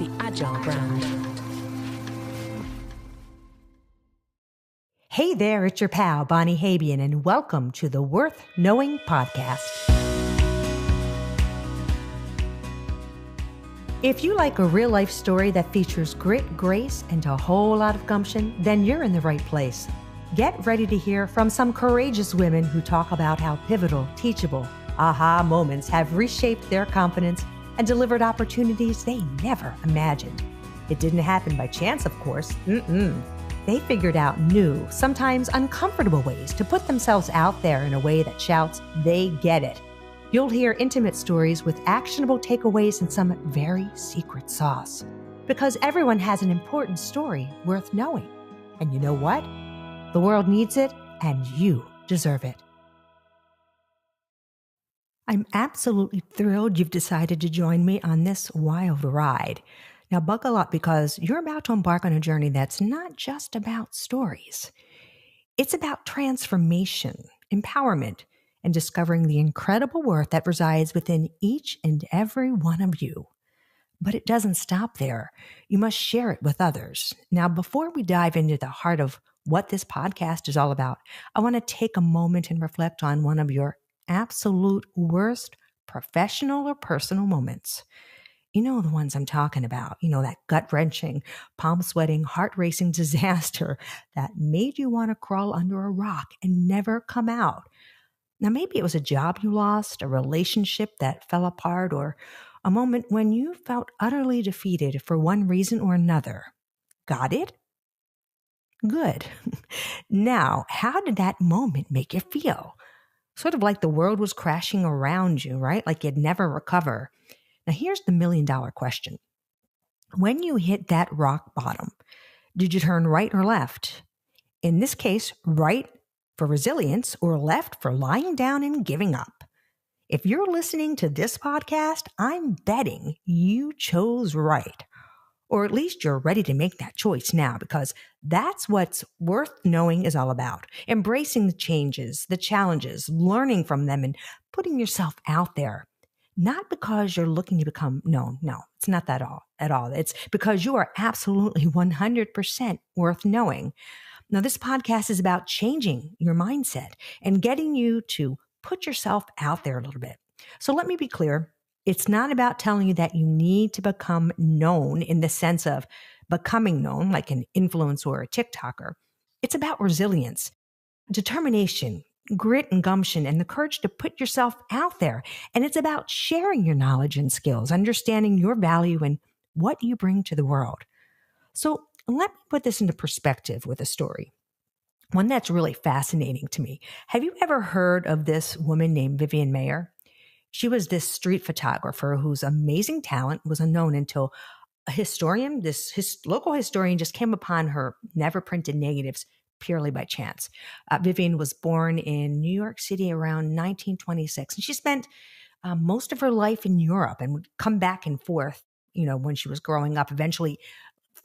the Agile brand. Hey there, it's your pal, Bonnie Habyan, and welcome to the Worth Knowing podcast. If you like a real-life story that features grit, grace, and a whole lot of gumption, then you're in the right place. Get ready to hear from some courageous women who talk about how pivotal, teachable, aha moments have reshaped their confidence and delivered opportunities they never imagined. It didn't happen by chance, of course. They figured out new, sometimes uncomfortable ways to put themselves out there in a way that shouts, they get it. You'll hear intimate stories with actionable takeaways and some very secret sauce. Because everyone has an important story worth knowing. And you know what? The world needs it, and you deserve it. I'm absolutely thrilled you've decided to join me on this wild ride. Now buckle up, because you're about to embark on a journey that's not just about stories. It's about transformation, empowerment, and discovering the incredible worth that resides within each and every one of you. But it doesn't stop there. You must share it with others. Now, before we dive into the heart of what this podcast is all about, I want to take a moment and reflect on one of your absolute worst professional or personal moments. You know the ones I'm talking about. You know, that gut-wrenching, palm-sweating, heart-racing disaster that made you want to crawl under a rock and never come out. Now, maybe it was a job you lost, a relationship that fell apart, or a moment when you felt utterly defeated for one reason or another. Got it? Good. Now, how did that moment make you feel? Sort of like the world was crashing around you, right? Like you'd never recover. Now, here's the million-dollar question. When you hit that rock bottom, did you turn right or left? In this case, right for resilience or left for lying down and giving up. If you're listening to this podcast, I'm betting you chose right. Or at least you're ready to make that choice now, because that's what's worth knowing is all about. Embracing the changes, the challenges, learning from them, and putting yourself out there. Not because you're looking to become, no, it's not that at all. It's because you are absolutely 100% worth knowing. Now, this podcast is about changing your mindset and getting you to put yourself out there a little bit. So let me be clear. It's not about telling you that you need to become known in the sense of becoming known like an influencer or a TikToker. It's about resilience, determination, grit and gumption, and the courage to put yourself out there. And it's about sharing your knowledge and skills, understanding your value and what you bring to the world. So let me put this into perspective with a story, one that's really fascinating to me. Have you ever heard of this woman named Vivian Maier? She was this street photographer whose amazing talent was unknown until a historian, local historian, just came upon her never printed negatives purely by chance. Vivian was born in New York City around 1926, and she spent most of her life in Europe and would come back and forth, when she was growing up. Eventually,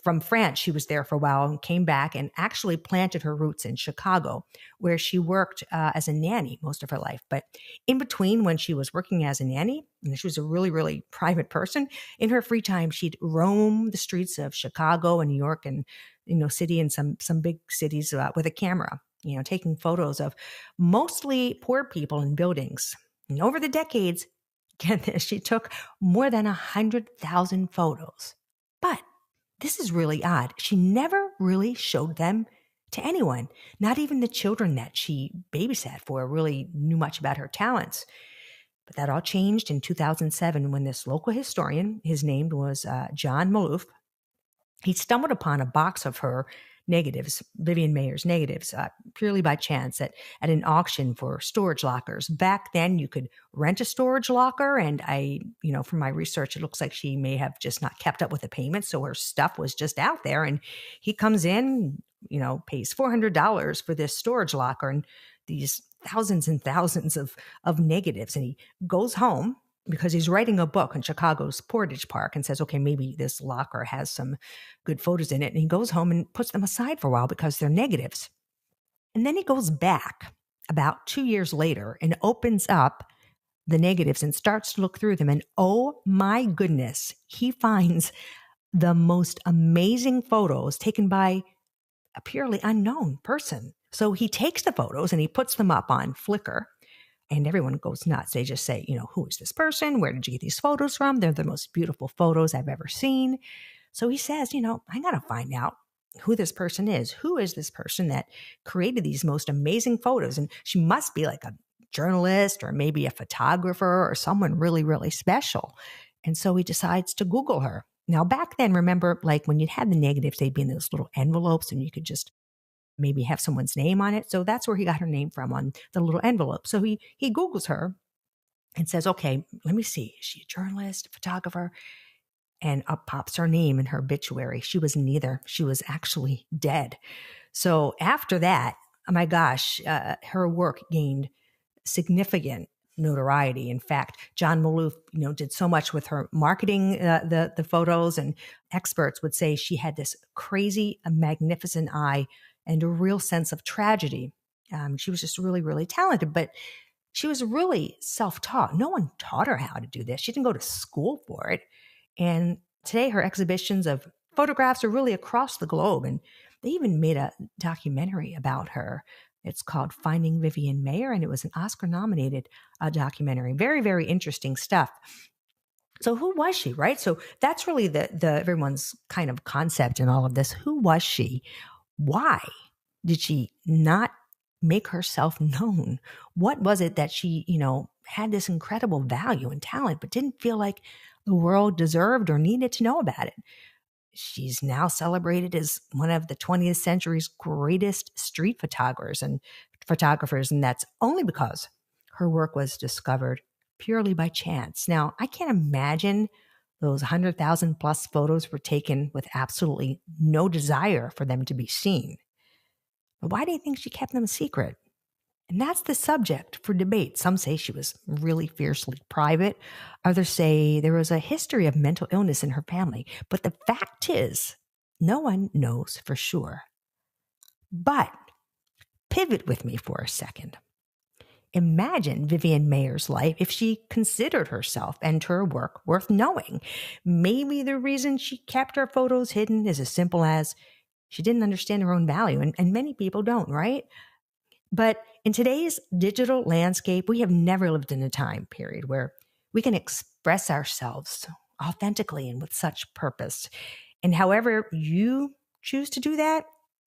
from France, she was there for a while and came back and actually planted her roots in Chicago, where she worked as a nanny most of her life. But in between, when she was working as a nanny, and she was a really, really private person, in her free time, she'd roam the streets of Chicago and New York and, city and some big cities with a camera, taking photos of mostly poor people in buildings. And over the decades, get this, she took more than 100,000 photos. But this is really odd. She never really showed them to anyone. Not even the children that she babysat for really knew much about her talents. But that all changed in 2007 when this local historian, his name was John Maloof, he stumbled upon a box of her negatives, Vivian Maier's negatives, purely by chance at an auction for storage lockers. Back then, you could rent a storage locker, and from my research, it looks like she may have just not kept up with the payment, so her stuff was just out there. And he comes in, pays $400 for this storage locker and these thousands and thousands of negatives, and he goes home because he's writing a book in Chicago's Portage Park and says, okay, maybe this locker has some good photos in it. And he goes home and puts them aside for a while because they're negatives. And then he goes back about 2 years later and opens up the negatives and starts to look through them. And oh my goodness, he finds the most amazing photos taken by a purely unknown person. So he takes the photos and he puts them up on Flickr, and everyone goes nuts. They just say, who is this person? Where did you get these photos from? They're the most beautiful photos I've ever seen. So he says, I got to find out who this person is. Who is this person that created these most amazing photos? And she must be like a journalist or maybe a photographer or someone really, really special. And so he decides to Google her. Now, back then, remember, like when you had the negatives, they'd be in those little envelopes and you could just maybe have someone's name on it. So that's where he got her name from, on the little envelope. So he Googles her and says, okay, let me see. Is she a journalist, a photographer? And up pops her name in her obituary. She was neither. She was actually dead. So after that, oh my gosh, her work gained significant notoriety. In fact, John Maloof, did so much with her marketing the photos, and experts would say she had this crazy, magnificent eye and a real sense of tragedy. She was just really, really talented, but she was really self-taught. No one taught her how to do this. She didn't go to school for it. And today her exhibitions of photographs are really across the globe. And they even made a documentary about her. It's called Finding Vivian Maier, and it was an Oscar-nominated documentary. Very, very interesting stuff. So who was she, right? So that's really the everyone's kind of concept in all of this. Who was she? Why did she not make herself known? What was it that she, had this incredible value and talent, but didn't feel like the world deserved or needed to know about it? She's now celebrated as one of the 20th century's greatest street photographers, and that's only because her work was discovered purely by chance. Now, I can't imagine those 100,000 plus photos were taken with absolutely no desire for them to be seen. But why do you think she kept them a secret? And that's the subject for debate. Some say she was really fiercely private. Others say there was a history of mental illness in her family. But the fact is, no one knows for sure. But pivot with me for a second. Imagine Vivian Maier's life if she considered herself and her work worth knowing. Maybe the reason she kept her photos hidden is as simple as she didn't understand her own value. And many people don't, right? But in today's digital landscape, we have never lived in a time period where we can express ourselves authentically and with such purpose. And however you choose to do that,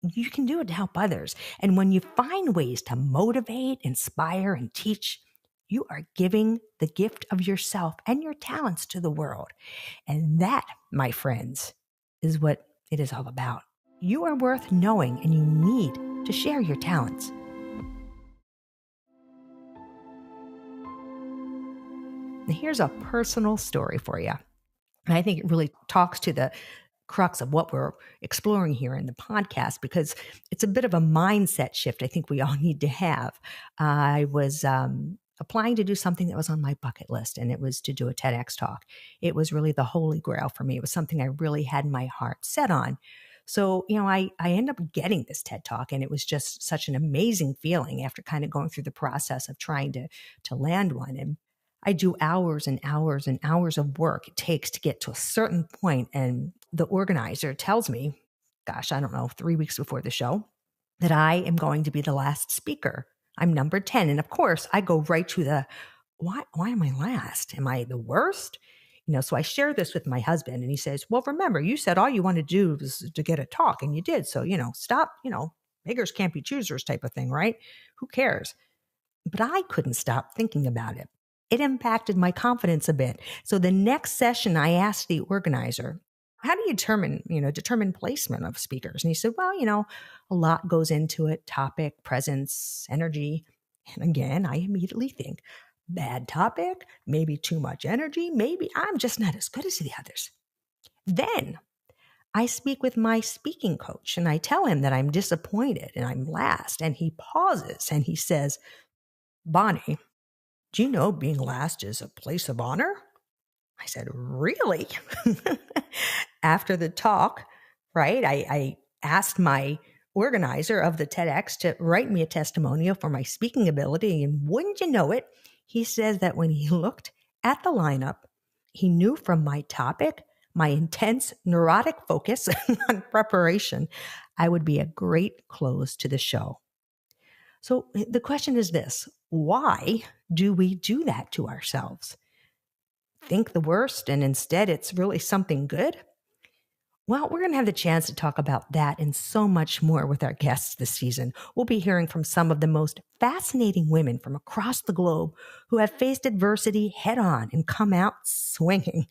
you can do it to help others. And when you find ways to motivate, inspire, and teach, you are giving the gift of yourself and your talents to the world. And that, my friends, is what it is all about. You are worth knowing, and you need to share your talents. Now, here's a personal story for you. And I think it really talks to the crux of what we're exploring here in the podcast, because it's a bit of a mindset shift I think we all need to have. I was applying to do something that was on my bucket list, and it was to do a TEDx talk. It was really the holy grail for me. It was something I really had my heart set on. So, I ended up getting this TED Talk, and it was just such an amazing feeling after kind of going through the process of trying to land one. And I do hours and hours and hours of work it takes to get to a certain point, and the organizer tells me, gosh, I don't know, 3 weeks before the show, that I am going to be the last speaker. I'm number 10. And of course, I go right to the, why am I last? Am I the worst? So I share this with my husband, and he says, well, remember, you said all you wanted to do was to get a talk, and you did. So, stop, beggars can't be choosers type of thing, right? Who cares? But I couldn't stop thinking about it. It impacted my confidence a bit. So the next session, I asked the organizer, how do you determine placement of speakers? And he said, well, a lot goes into it: topic, presence, energy. And again, I immediately think, bad topic, maybe too much energy, maybe I'm just not as good as the others. Then I speak with my speaking coach, and I tell him that I'm disappointed and I'm last. And he pauses and he says, Bonnie, do you know being last is a place of honor? I said, really? After the talk, right, I asked my organizer of the TEDx to write me a testimonial for my speaking ability. And wouldn't you know it, he says that when he looked at the lineup, he knew from my topic, my intense neurotic focus on preparation, I would be a great close to the show. So the question is this: why do we do that to ourselves? Think the worst and instead it's really something good? Well, we're going to have the chance to talk about that and so much more with our guests this season. We'll be hearing from some of the most fascinating women from across the globe who have faced adversity head on and come out swinging.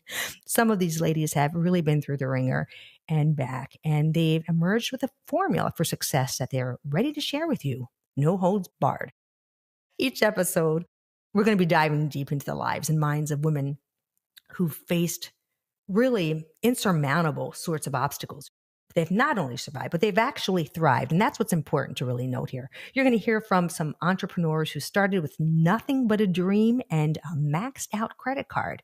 Some of these ladies have really been through the ringer and back, and they've emerged with a formula for success that they're ready to share with you. No holds barred. Each episode, we're going to be diving deep into the lives and minds of women who faced really insurmountable sorts of obstacles. They've not only survived, but they've actually thrived. And that's what's important to really note here. You're going to hear from some entrepreneurs who started with nothing but a dream and a maxed out credit card,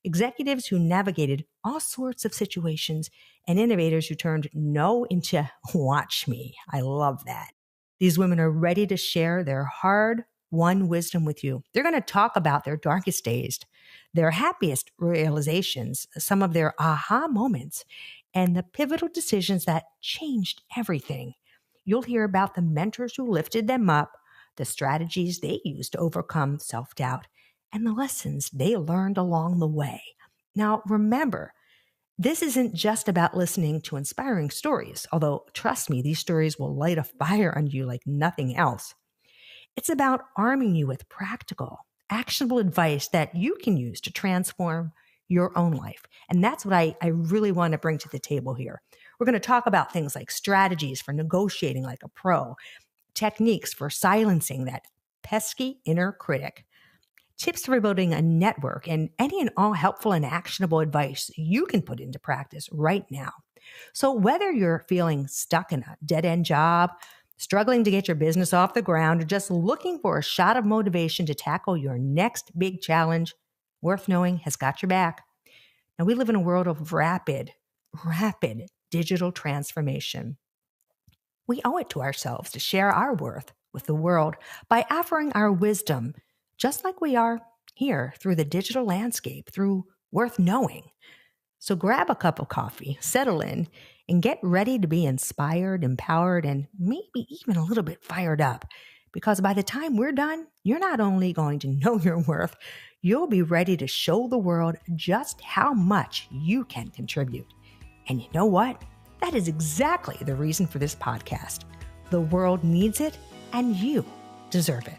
executives who navigated all sorts of situations, and innovators who turned no into watch me. I love that. These women are ready to share their hard-won wisdom with you. They're going to talk about their darkest days, their happiest realizations, some of their aha moments, and the pivotal decisions that changed everything. You'll hear about the mentors who lifted them up, the strategies they used to overcome self-doubt, and the lessons they learned along the way. Now, remember, this isn't just about listening to inspiring stories, although trust me, these stories will light a fire on you like nothing else. It's about arming you with practical, actionable advice that you can use to transform your own life. And that's what I really want to bring to the table here. We're going to talk about things like strategies for negotiating like a pro, techniques for silencing that pesky inner critic, tips for building a network, and any and all helpful and actionable advice you can put into practice right now. So whether you're feeling stuck in a dead-end job, struggling to get your business off the ground, or just looking for a shot of motivation to tackle your next big challenge, Worth Knowing has got your back. Now, we live in a world of rapid digital transformation. We owe it to ourselves to share our worth with the world by offering our wisdom, just like we are here through the digital landscape, through Worth Knowing. So grab a cup of coffee, settle in, and get ready to be inspired, empowered, and maybe even a little bit fired up. Because by the time we're done, you're not only going to know your worth, you'll be ready to show the world just how much you can contribute. And you know what? That is exactly the reason for this podcast. The world needs it, and you deserve it.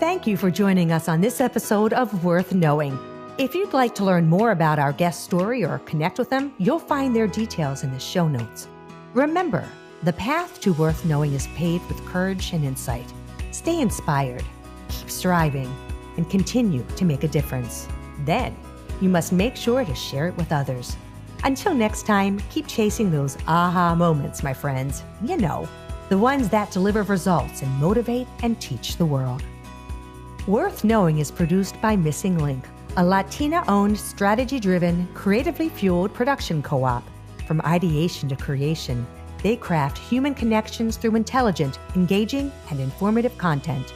Thank you for joining us on this episode of Worth Knowing. If you'd like to learn more about our guest story or connect with them, you'll find their details in the show notes. Remember, the path to Worth Knowing is paved with courage and insight. Stay inspired, keep striving, and continue to make a difference. Then, you must make sure to share it with others. Until next time, keep chasing those aha moments, my friends. You know, the ones that deliver results and motivate and teach the world. Worth Knowing is produced by Missing Link, a Latina-owned, strategy-driven, creatively fueled production co-op. From ideation to creation, they craft human connections through intelligent, engaging, and informative content.